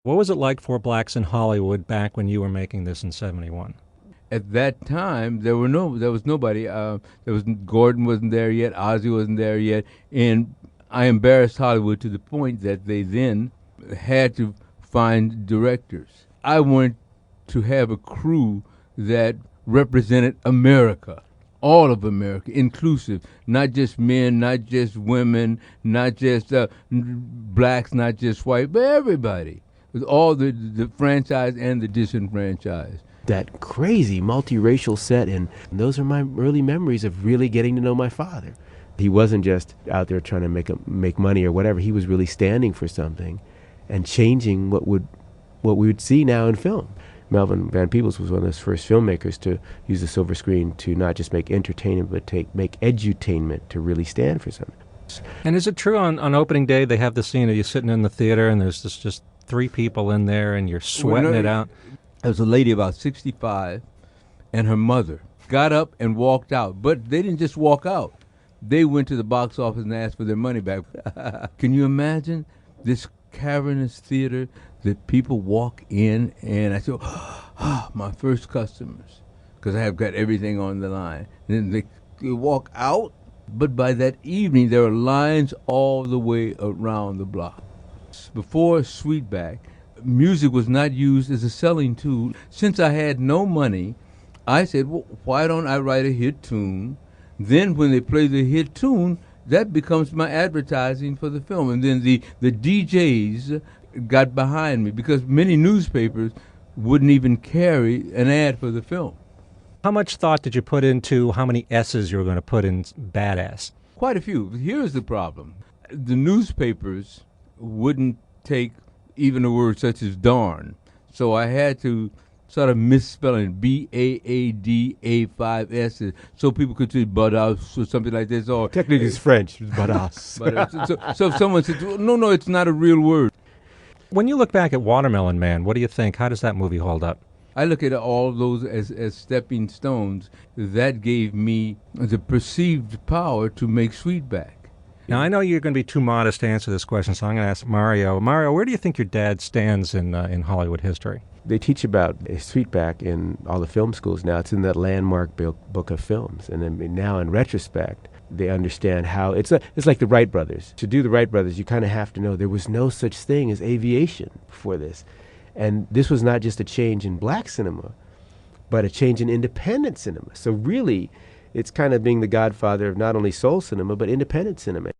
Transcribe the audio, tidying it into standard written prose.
What was it like for blacks in Hollywood back when you were making this in '71? At that time, there was nobody. Gordon wasn't there yet. Ozzy wasn't there yet, and I embarrassed Hollywood to the point that they then had to find directors. I wanted to have a crew that represented America, all of America, inclusive, not just men, not just women, not just blacks, not just white, but everybody, with all the franchise and the disenfranchised. That crazy multiracial set, and those are my early memories of really getting to know my father. He wasn't just out there trying to make money or whatever. He was really standing for something and changing what we would see now in film. Melvin Van Peebles was one of those first filmmakers to use the silver screen to not just make entertainment, but make edutainment, to really stand for something. And is it true on opening day they have the scene of you sitting in the theater and there's just three people in there and you're sweating it out? There was a lady about 65 and her mother got up and walked out. But they didn't just walk out. They went to the box office and asked for their money back. Can you imagine this cavernous theater that people walk in, and I said, my first customers, because I have got everything on the line. And then they walk out, but by that evening there were lines all the way around the block. Before Sweetback, music was not used as a selling tool. Since I had no money, I said, well, why don't I write a hit tune? Then when they play the hit tune, that becomes my advertising for the film. And then the DJs got behind me because many newspapers wouldn't even carry an ad for the film. How much thought did you put into how many S's you were going to put in Baadasssss? Quite a few. Here's the problem. The newspapers wouldn't take even a word such as darn. So I had to sort of misspelling B-A-A-D-A 5 S's so people could say Baadasssss or something like this. Or technically it's French, Baadasssss. So if someone said, no, it's not a real word. When you look back at Watermelon Man, what do you think? How does that movie hold up? I look at all those as stepping stones. That gave me the perceived power to make Sweetback. Now, I know you're going to be too modest to answer this question, so I'm going to ask Mario. Mario, where do you think your dad stands in Hollywood history? They teach about Sweetback in all the film schools now. It's in that landmark book of films. And then now, in retrospect, they understand how it's like the Wright brothers. To do the Wright brothers, you kind of have to know there was no such thing as aviation before this. And this was not just a change in black cinema, but a change in independent cinema. So really, it's kind of being the godfather of not only soul cinema, but independent cinema.